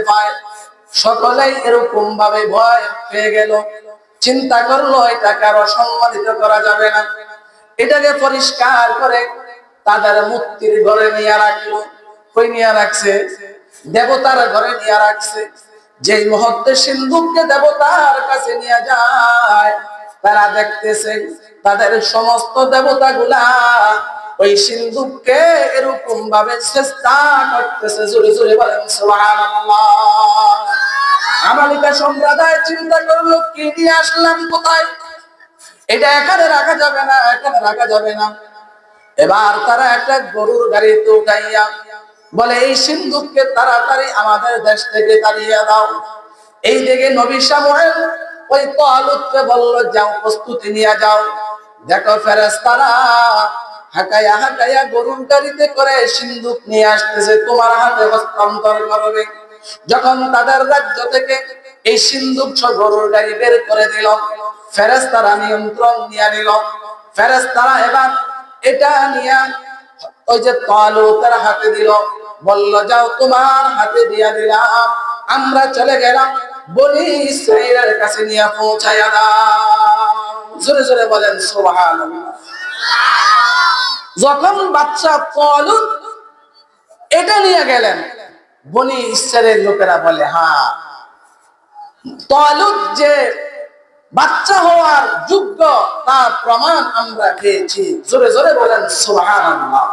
পায়। সকলেই এরকম ভাবে ভয় পেয়ে গেল, চিন্তা করলো এটাকে আর অসম্মানিত করা যাবে না। এটাকে পরিষ্কার করে তাদের মূর্তির ঘরে নিয়ে রাখলো। কই নিয়ে রাখছে? দেবতার ঘরে নিয়ে রাখছে। যেই মুহূর্তে সিন্ধুককে দেবতার কাছে নিয়ে যায়, তারা দেখতেছে তাদের সমস্ত দেবতাগুলা ওই সিন্ধুককে এরকম ভাবে চেষ্টা করতেছে। জোরে জোরে বলেন সুবহানাল্লাহ। আমালিকা সম্প্রদায় চিন্তা করলো, কি নিয়ে আসলাম, কোথায়? এটা এখানে রাখা যাবে না, এখানে রাখা যাবে না। এবার তারা একটা গরুর গাড়িতে উঠাইয়া বলে, এই সিন্ধুককে তাড়াতাড়ি আমাদের দেশ থেকে তাড়িয়ে দাও। এই দিকে নবী শামুয়েল ওই তালুতকে বলল, যাও প্রস্তুতি নিয়ে যাও। দেখো ফেরেশতারা হাঁকাইয়া হাঁকাইয়া গরুর গাড়িতে করে সিন্ধুক নিয়ে আসতেছে, তোমার হাতে হস্তান্তর করবে। যখন তাদের রাজ্য থেকে এই সিন্ধুক গরুর গাড়ি বের করে দিল, ফেরেশতারা নিয়ন্ত্রণ নিয়ে নিল। ফেরেশতারা এবার এটা নিয়ে ওই যে তালুতের হাতে দিল, বলল, যাও তোমার হাতে দিয়ে দিলাম, আমরা চলে গেলাম বনি ইসরাইলের কাছে নিয়ে পৌঁছায়া দাও। জোরে জোরে বলেন সুবহানাল্লাহ। যখন বাচ্চা তালুত এটা নিয়ে গেলেন, বনি ইসরাইলের লোকেরা বলে, হ্যাঁ, তালুত যে বাচ্চা হওয়ার যোগ্য তার প্রমাণ আমরা পেয়েছি। জোরে জোরে বলেন সুবহানাল্লাহ।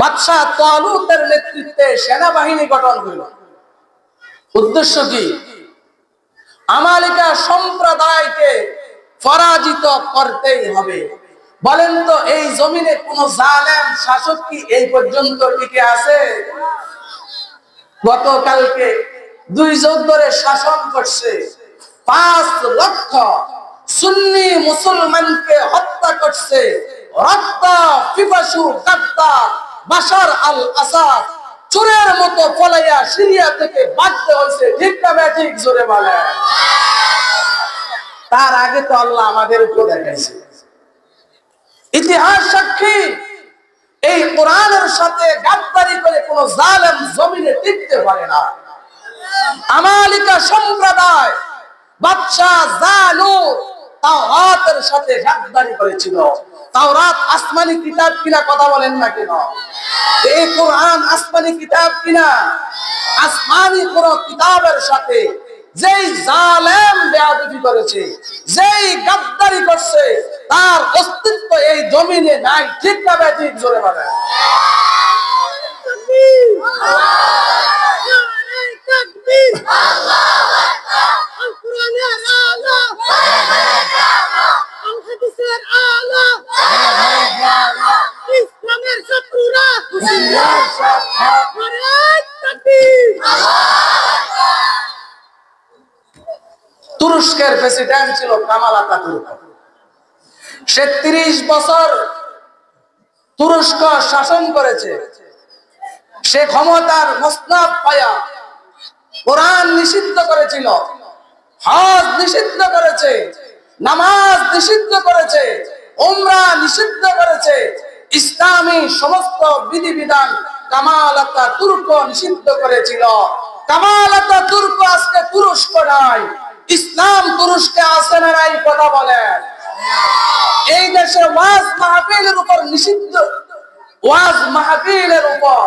বাদশা তালুতের নেতৃত্বে সেনাবাহিনী গঠন হইল। উদ্দেশ্য কি? আমালিকা সম্প্রদায়কে পরাজিত করতেই হবে। বলেন তো, এই জমিনে কোন জালেম শাসক কি এই পর্যন্ত টিকে আছে? গতকালকে 2 যুগ ধরে শাসন করছে, 5 লক্ষ সুন্নি মুসলমানকে হত্যা করছে। রক্ত পিপাসু গাদ্দার বাশার আল আসাদ চোরের মতো পলাইয়া সিরিয়া থেকে বাঁচতে হয়েছে। ঠিক না ব্যাঠিক? জোরে বলে। তার আগে তো আল্লাহ আমাদের উপর দেখাইছে। ইতিহাস সাক্ষী, এই কোরআনের সাথে গাদ্দারি করে কোন জালেম জমিনে টিকতে পারে না। আমালিকা সম্প্রদায় বাদশা জালুত তাওরাতের সাথে গাদ্দারি করেছিল। তাওরাত আসমানি কিতাব কিনা? কথা বলেন না কেন? এই কোরআন আসমানি কিতাব কিনা? আসমানি কোন কিতাবের সাথে যেই জালেম বেয়াদবি করেছে, যেই গাদ্দারি করছে, তার অস্তিত্ব এই জমিনে নাই। ঠিক না ব্যাঠিক? জোরে বলেন। তুরস্কের প্রেসিডেন্ট ছিল কামাল আতাতুর্ক। সে 30 বছর তুরস্ক শাসন করেছে। সে ক্ষমতার মসনদ পায়া কোরআন নিষিদ্ধ করেছিল, হজ নিষিদ্ধ করেছে, নামাজ নিষিদ্ধ করেছে, উমরা নিষিদ্ধ করেছে, ইসলামী সমস্ত বিধিবিধান কামাল আতাতুর্ক নিষিদ্ধ করেছিল। কামাল আতাতুর্ক আজকে তুরস্ক নাই, ইসলাম তুরস্কে আছে না নাই? কথা বলেন। এই দেশে ওয়াজ মাহফিলের উপর নিষিদ্ধ, ওয়াজ মাহফিলের উপর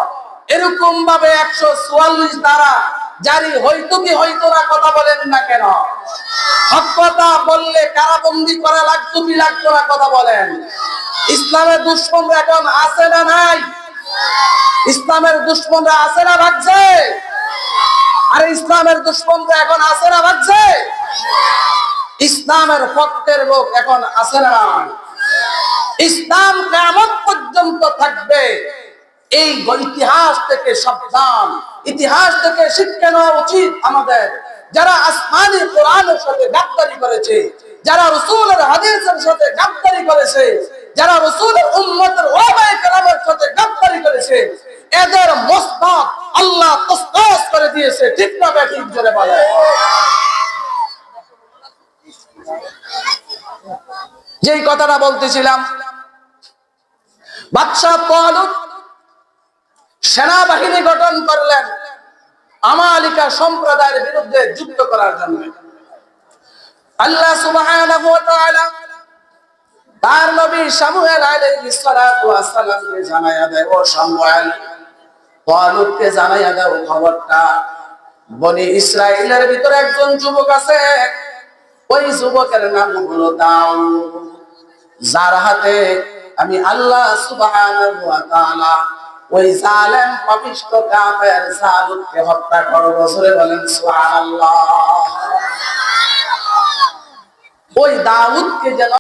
এরকম ভাবে 144 ধারা জারি হইতো কি হইতো না? কথা বলেন না কেন? হক কথা বললে কারাবন্দি করা লাগতো কি লাগতো না? কথা বলেন। ইসলামের দুশমনরা এখন আছে না নাই? ইসলামের দুশমনরা আছে না ভাগছে? আরে ইসলামের দুশমনরা এখন আছে না ভাগছে? ইসলামের পক্ষের লোক এখন আছে না? ইসলাম কিয়ামত পর্যন্ত থাকবে। এই ইতিহাস থেকে সাবধান, ইতিহাস থেকে শিক্ষা নেওয়া উচিত আমাদের। যারা আসমানি কোরআনের সাথে গাদ্দারি করেছে, যারা রাসূলের হাদিসের সাথে গাদ্দারি করেছে, যারা রাসূলের উম্মতের ওলামায়ে কেরামের সাথে গাদ্দারি করেছে, এদের মস্তক আল্লাহ তসনস করে দিয়েছে। ঠিক না ব্যাঠিক? জোরে বলে। যেই কথাটা বলতেছিলাম, বাদশা তালুত সেনাবাহিনী গঠন করলেন। আমালিকা সম্প্রদায়ের বিরুদ্ধে যুদ্ধ করার জন্য। আল্লাহ সুবহানাহু ওয়া তাআলা তার নবী শামুয়েল আলাইহিস সালাতু ওয়াস সালামকে জানায়া দেয়, ও শামুয়েল, তালুতকে জানায়া দাও খবরটা, বনি ইসরাইলের ভিতরে একজন যুবক আছে, ওই যুবকের নাম হলো দাউদ, যার হাতে আমি আল্লাহ সুবহানাহু ওয়া তাআলা ওই জালেম পাপিষ্ঠ কাফের জালুতকে হত্যা করব। জোরে বলেন সুবহানাল্লাহ। ওই দাউদকে যেন